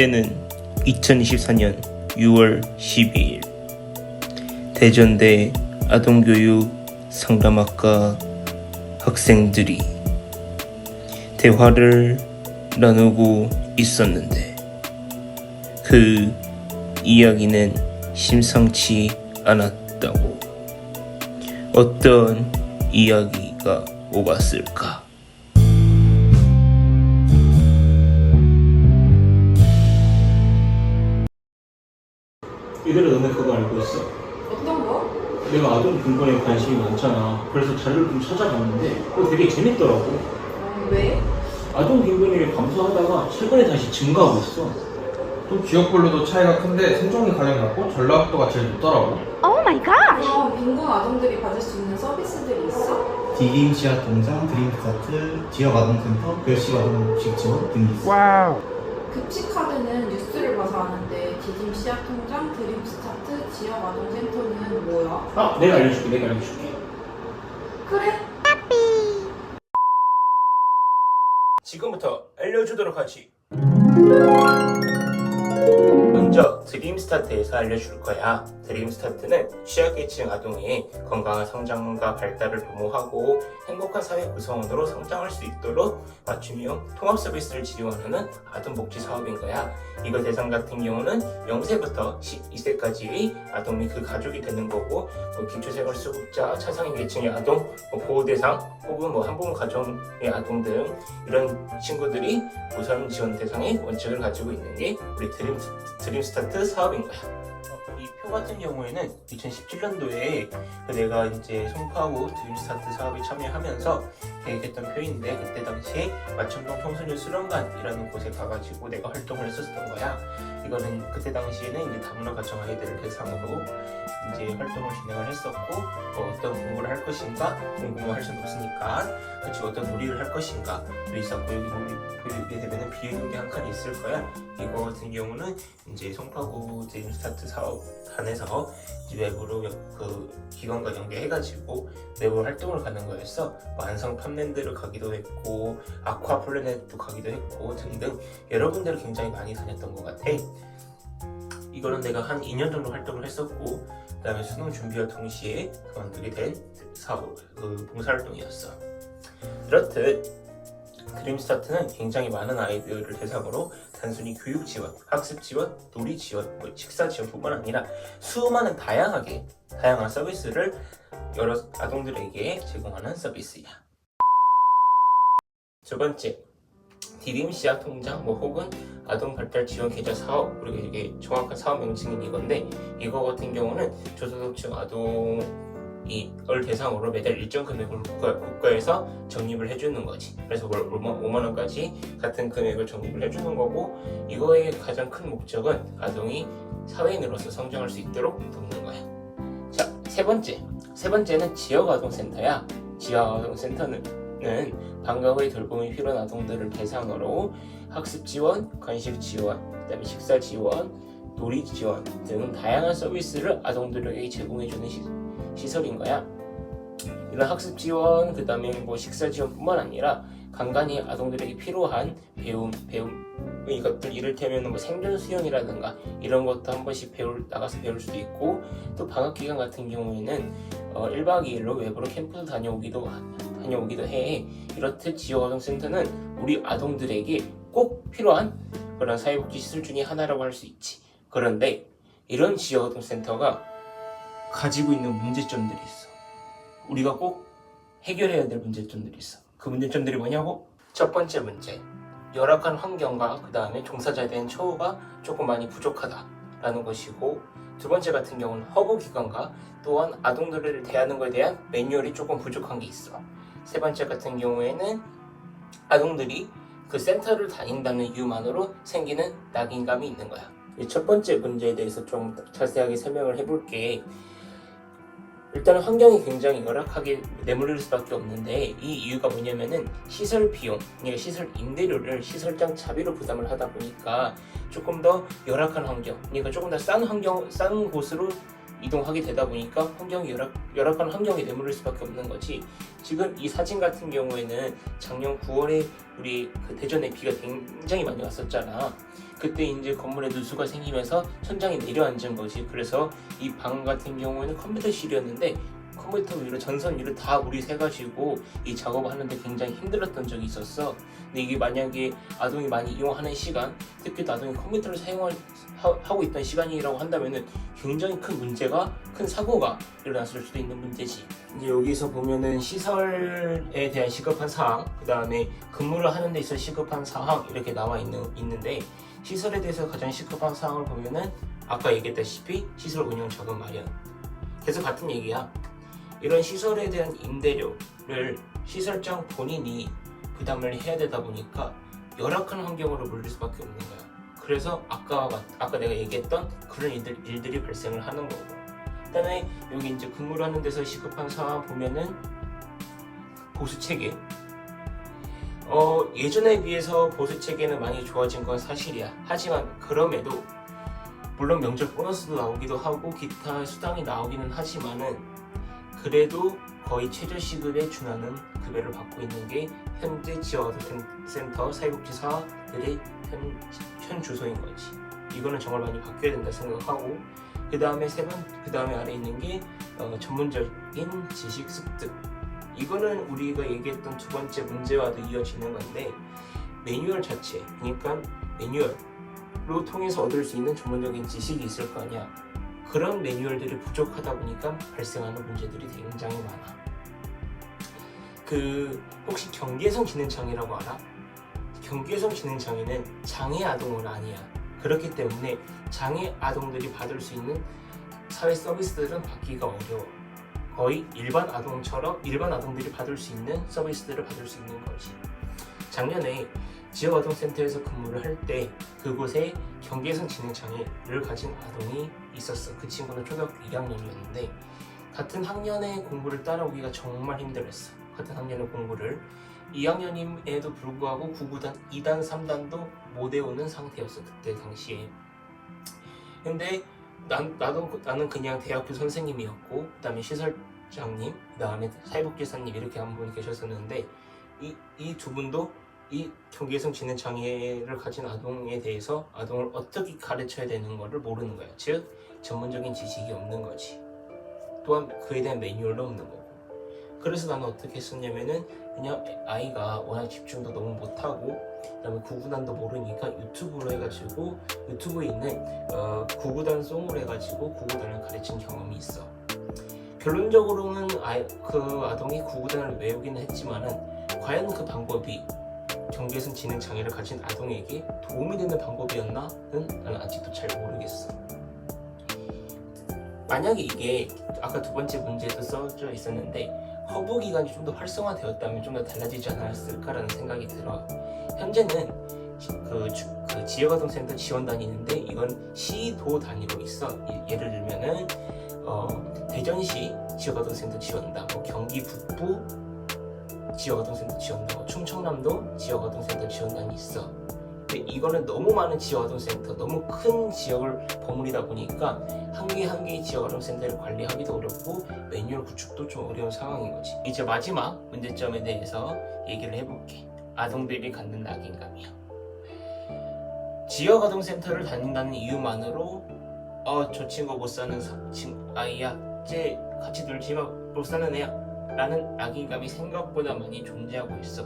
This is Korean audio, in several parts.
때는 2024년 6월 12일 대전대 아동교육 상담학과 학생들이 대화를 나누고 있었는데 그 이야기는 심상치 않았다고. 어떤 이야기가 오갔을까? 얘들아, 너네 그거 알고 있어? 어떤 거? 내가 아동 분권에 관심이 많잖아. 그래서 자료를 좀 찾아봤는데 그거 되게 재밌더라고. 왜? 아동 빈곤이 감소하다가 최근에 다시 증가하고 있어. 또 지역별로도 차이가 큰데 세종이 가장 낮고 전라북도가 제일 높더라고. 그럼 빈곤 아동들이 받을 수 있는 서비스들이 있어? 디딤 씨앗 동장, 드림스타트, 지역 아동센터, 별식 아동식 지원 등이 있어. 급식 카드는 뉴스를 봐서 아는데 디딤 씨앗 통장, 드림 스타트, 지역 아동 센터는 뭐야? 아, 내가 알려줄게. 그래? 지금부터 알려주도록 하지. 먼저 드림스타트에서 알려줄 거야. 드림스타트는 취약계층 아동의 건강한 성장과 발달을 도모하고 행복한 사회 구성원으로 성장할 수 있도록 맞춤형 통합 서비스를 지원하는 아동복지 사업인 거야. 이거 대상 같은 경우는 0세부터 12세까지의 아동 및 그 가족이 되는 거고, 기초생활수급자, 차상위 계층의 아동, 보호대상 혹은 한부모 가정의 아동 등 이런 친구들이 우선 지원 대상의 원칙을 가지고 있는 게 우리 드림스타트 사업인 거야. 이 표 같은 경우에는 2017년도에 내가 이제 송파구 드림스타트 사업에 참여하면서 계획했던 표인데, 그때 당시에 마천동 청소년 수련관이라는 곳에 가가지고 내가 활동을 했었던 거야. 이거는 그때 당시에는 이제 다문화 가정 아이들을 대상으로 이제 활동을 진행을 했었고, 어떤 공부를 할 것인가, 공부만 할 수는 없으니까, 그치, 어떤 놀이를 할 것인가도 있었고, 여기 보게 되면은 비행기 한 칸이 있을 거야. 이거 같은 경우는 이제 송파구 드림스타트 사업 안에서 외부로 그 기관과 연계해가지고 외부 활동을 가는 거였어. 안성 팜랜드를 가기도 했고, 아쿠아 플래넷도 가기도 했고 등등 여러 군데를 굉장히 많이 다녔던 것 같아. 이거는 내가 한 2년 정도 활동을 했었고, 그 다음에 수능 준비와 동시에 그만두게 된 사업, 봉사활동이었어. 이렇듯 드림스타트는 굉장히 많은 아이들을 대상으로 단순히 교육 지원, 학습 지원, 놀이 지원, 식사 지원뿐만 아니라 수많은 다양한 서비스를 여러 아동들에게 제공하는 서비스야. 두 번째, 디딤 씨앗 통장 혹은 아동 발달 지원 계좌 사업, 우리가 이게 정확한 사업 명칭인 이건데, 이거 같은 경우는 저소득층 아동을 대상으로 매달 일정 금액을 국가에서 적립을 해주는 거지. 그래서 월 5만 원까지 같은 금액을 적립을 해주는 거고, 이거의 가장 큰 목적은 아동이 사회인으로서 성장할 수 있도록 돕는 거야. 자, 세 번째는 지역아동센터야. 지역아동센터는 방과 후에 돌봄이 필요한 아동들을 대상으로 학습 지원, 간식 지원, 그다음에 식사 지원, 놀이 지원 등 다양한 서비스를 아동들에게 제공해주는 시설인 거야. 이런 학습 지원, 그 다음에 식사 지원뿐만 아니라 간간히 아동들에게 필요한 배움 이것들, 이를테면 생존 수영이라든가 이런 것도 한 번씩 나가서 배울 수도 있고, 또 방학 기간 같은 경우에는 1박 2일로 외부로 캠프도 다녀오기도 해. 이렇듯 지역아동센터는 우리 아동들에게 꼭 필요한 그런 사회복지 시설 중에 하나라고 할 수 있지. 그런데 이런 지역아동센터가 가지고 있는 문제점들이 있어. 우리가 꼭 해결해야 될 문제점들이 있어. 그 문제점들이 뭐냐고? 첫 번째 문제, 열악한 환경과 그 다음에 종사자에 대한 처우가 조금 많이 부족하다라는 것이고, 두 번째 같은 경우는 허브기관과 또한 아동들을 대하는 것에 대한 매뉴얼이 조금 부족한 게 있어. 세 번째 같은 경우에는 아동들이 그 센터를 다닌다는 이유만으로 생기는 낙인감이 있는 거야. 이 첫 번째 문제에 대해서 좀 자세하게 설명을 해볼게. 일단은 환경이 굉장히 열악하게 내몰릴 수밖에 없는데, 이 이유가 뭐냐면은 시설 비용, 그러니까 시설 임대료를 시설장 차비로 부담을 하다 보니까 조금 더 열악한 환경, 그러니까 조금 더 싼 곳으로 이동하게 되다 보니까 환경이 열악한 환경에 내몰릴 수밖에 없는 거지. 지금 이 사진 같은 경우에는 작년 9월에 우리 그 대전에 비가 굉장히 많이 왔었잖아. 그때 이제 건물에 누수가 생기면서 천장이 내려앉은 거지. 그래서 이 방 같은 경우에는 컴퓨터실이었는데 컴퓨터 위로 전선 위로 다 물이 새가지고 이 작업을 하는데 굉장히 힘들었던 적이 있었어. 근데 이게 만약에 아동이 많이 이용하는 시간, 특히 또 아동이 컴퓨터를 사용하고 있던 시간이라고 한다면은 굉장히 큰 문제가, 큰 사고가 일어났을 수도 있는 문제지. 이제 여기서 보면은 시설에 대한 시급한 사항, 그 다음에 근무를 하는 데 있어 시급한 사항 이렇게 나와 있는데, 시설에 대해서 가장 시급한 사항을 보면은 아까 얘기했다시피 시설 운영 자금 마련. 계속 같은 얘기야. 이런 시설에 대한 임대료를 시설장 본인이 부담을 해야 되다 보니까 열악한 환경으로 몰릴 수밖에 없는 거야. 그래서 아까 내가 얘기했던 그런 일들이 발생을 하는 거고. 그다음에 여기 이제 근무를 하는 데서 시급한 상황 보면은 보수 체계. 예전에 비해서 보수 체계는 많이 좋아진 건 사실이야. 하지만 그럼에도 물론 명절 보너스도 나오기도 하고 기타 수당이 나오기는 하지만은 그래도 거의 최저시급에 준하는 급여를 받고 있는 게 현재 지역아동센터 사회복지사들의 현 주소인 거지. 이거는 정말 많이 바뀌어야 된다 생각하고, 그 다음에 그 다음에 아래 있는 게 전문적인 지식 습득. 이거는 우리가 얘기했던 두 번째 문제와도 이어지는 건데, 매뉴얼 자체, 그러니까 매뉴얼로 통해서 얻을 수 있는 전문적인 지식이 있을 거 아니야. 그런 매뉴얼들이 부족하다 보니까 발생하는 문제들이 굉장히 많아. 혹시 경계성 지능장애라고 알아? 경계성 지능장애는 장애 아동은 아니야. 그렇기 때문에 장애 아동들이 받을 수 있는 사회 서비스들은 받기가 어려워. 거의 일반 아동들이 받을 수 있는 서비스들을 받을 수 있는 거지. 작년에 지역아동센터에서 근무를 할 때 그곳에 경계성 지능장애를 가진 아동이 있었어. 그 친구는 초등학교 1학년이었는데 같은 학년의 공부를 따라오기가 정말 힘들었어. 같은 학년의 공부를 2학년임에도 불구하고 9구단, 2단, 3단도 못 외우는 상태였어. 그때 당시에. 근데 나는 그냥 대학교 선생님이었고, 그 다음에 시설장님, 그 다음에 사회복지사님 이렇게 한 분이 계셨었는데 이 두 분도 이 경계성 지능장애를 가진 아동에 대해서 아동을 어떻게 가르쳐야 되는 것을 모르는 거야. 즉 전문적인 지식이 없는 거지. 또한 그에 대한 매뉴얼도 없는 거고. 그래서 나는 어떻게 했었냐면은 그냥 아이가 워낙 집중도 너무 못하고 그다음에 구구단도 모르니까 유튜브로 해가지고 유튜브에 있는 구구단 송으로 해가지고 구구단을 가르친 경험이 있어. 결론적으로는 그 아동이 구구단을 외우기는 했지만은 과연 그 방법이 경계성 지능장애를 가진 아동에게 도움이 되는 방법이었나는 나는 아직도 잘 모르겠어. 만약에 이게 아까 두 번째 문제에도 써져 있었는데 허브기관이 좀 더 활성화되었다면 좀 더 달라지지 않았을까라는 생각이 들어. 현재는 그 지역아동센터 지원단이 있는데 이건 시도 단위로 있어. 예를 들면은 대전시 지역아동센터 지원단, 경기 북부 지역아동센터 지원단, 충청남도 지역아동센터 지원단이 있어. 근데 이거는 너무 많은 지역아동센터, 너무 큰 지역을 버무리다 보니까 한 개의 지역아동센터를 관리하기도 어렵고 매뉴얼 구축도 좀 어려운 상황인 거지. 이제 마지막 문제점에 대해서 얘기를 해볼게. 아동들이 갖는 낙인감이야. 지역아동센터를 다닌다는 이유만으로 저 친구 못 사는 아이야, 쟤 같이 놀지만 못 사는 애야 라는 낙인감이 생각보다 많이 존재하고 있어.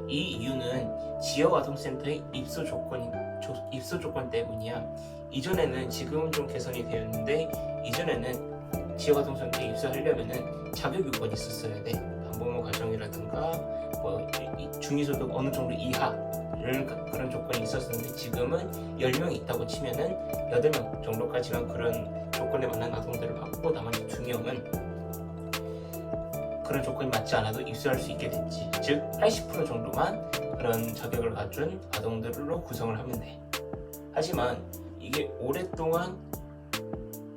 이 이유는 지역아동센터의 입소 조건 때문이야. 이전에는, 지금은 좀 개선이 되었는데 이전에는 지역아동센터에 입소하려면은 자격 요건이 있었어야 돼. 한부모 가정이라든가 중위소득 어느 정도 이하를 그런 조건이 있었는데 지금은 10명이 있다고 치면은 8명 정도까지만 그런 조건에 맞는 아동들을 받고 나머지 2명은 그런 조건이 맞지 않아도 입소할 수 있게 됐지. 즉 80% 정도만 그런 자격을 갖춘 아동들로 구성을 하면 돼. 하지만 이게 오랫동안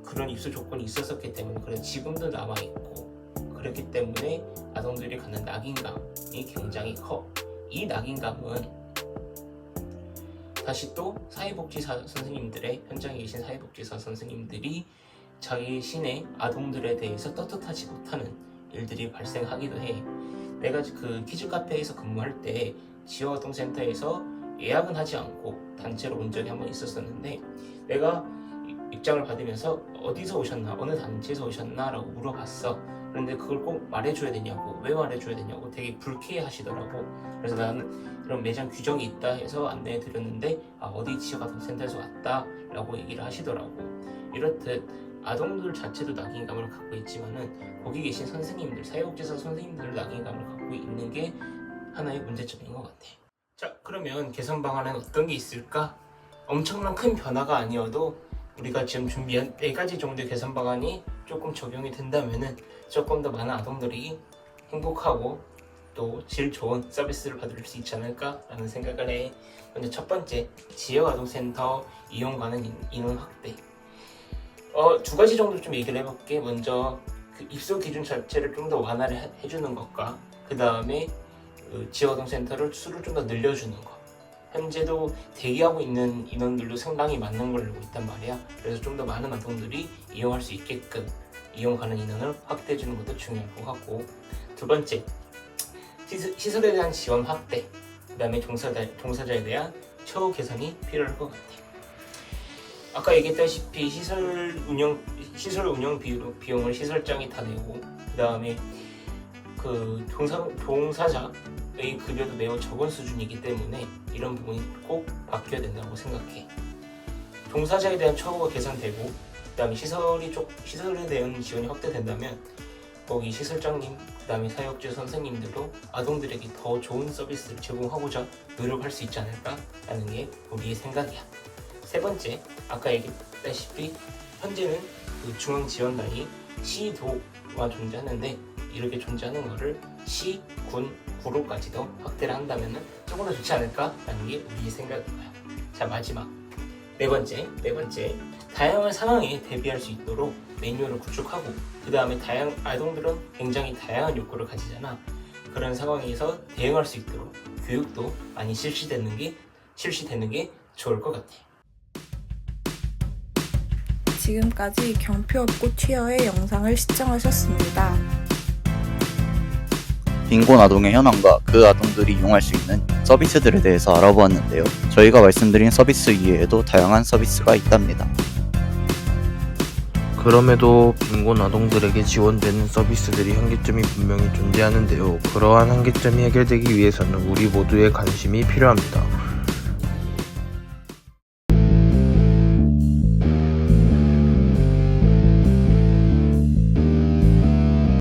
그런 입소 조건이 있었기 때문에 그래 지금도 남아있고, 그렇기 때문에 아동들이 갖는 낙인감이 굉장히 커. 이 낙인감은 다시 또 사회복지사 선생님들의, 현장에 계신 사회복지사 선생님들이 자기 시내 아동들에 대해서 떳떳하지 못하는 일들이 발생하기도 해. 내가 그 키즈 카페에서 근무할 때 지역아동센터에서 예약은 하지 않고 단체로 온 적이 한 번 있었었는데, 내가 입장을 받으면서 어디서 오셨나, 어느 단체에서 오셨나 라고 물어봤어. 그런데 그걸 꼭 말해줘야 되냐고, 왜 말해줘야 되냐고 되게 불쾌해 하시더라고. 그래서 나는 그런 매장 규정이 있다 해서 안내해 드렸는데, 어디 지역아동센터에서 왔다 라고 얘기를 하시더라고. 이렇듯 아동들 자체도 낙인감을 갖고 있지만은 거기 계신 선생님들, 사회복지사 선생님들 낙인감을 갖고 있는 게 하나의 문제점인 것 같아. 자, 그러면 개선 방안은 어떤 게 있을까? 엄청난 큰 변화가 아니어도 우리가 지금 준비한 4가지 정도의 개선 방안이 조금 적용이 된다면은 조금 더 많은 아동들이 행복하고 또 질 좋은 서비스를 받을 수 있지 않을까라는 생각을 해. 먼저 첫 번째, 지역아동센터 이용 가능 인원 확대. 2가지 정도 좀 얘기를 해볼게. 먼저 그 입소 기준 자체를 좀 더 완화를 해주는 것과, 그 다음에 지역아동센터를 수를 좀 더 늘려주는 것. 현재도 대기하고 있는 인원들도 상당히 많은 걸 알고 있단 말이야. 그래서 좀 더 많은 아동들이 이용할 수 있게끔 이용 가능 인원을 확대해 주는 것도 중요할 것 같고, 2번째, 시설에 대한 지원 확대, 그 다음에 종사자에 대한 처우 개선이 필요할 것 같아. 아까 얘기했다시피 시설 운영 비용을 시설장이 다 내고, 그 다음에 그 종사자의 급여도 매우 적은 수준이기 때문에 이런 부분이 꼭 바뀌어야 된다고 생각해. 종사자에 대한 처우가 개선되고, 그 다음에 시설에 대한 지원이 확대된다면 거기 시설장님, 그 다음에 사회복지 선생님들도 아동들에게 더 좋은 서비스를 제공하고자 노력할 수 있지 않을까라는 게 우리의 생각이야. 3번째, 아까 얘기했다시피 현재는 그 중앙지원단이 시도만 존재하는데, 이렇게 존재하는 거를 시, 군, 구로까지도 확대를 한다면 조금 더 좋지 않을까라는 게 우리의 생각이고요. 자, 마지막 4번째, 다양한 상황에 대비할 수 있도록 매뉴얼을 구축하고, 그 다음에 아동들은 굉장히 다양한 욕구를 가지잖아. 그런 상황에서 대응할 수 있도록 교육도 많이 실시되는 게 좋을 것 같아. 지금까지 경피없고 튀어의 영상을 시청하셨습니다. 빈곤 아동의 현황과 그 아동들이 이용할 수 있는 서비스들에 대해서 알아보았는데요. 저희가 말씀드린 서비스 이외에도 다양한 서비스가 있답니다. 그럼에도 빈곤 아동들에게 지원되는 서비스들이 한계점이 분명히 존재하는데요. 그러한 한계점이 해결되기 위해서는 우리 모두의 관심이 필요합니다.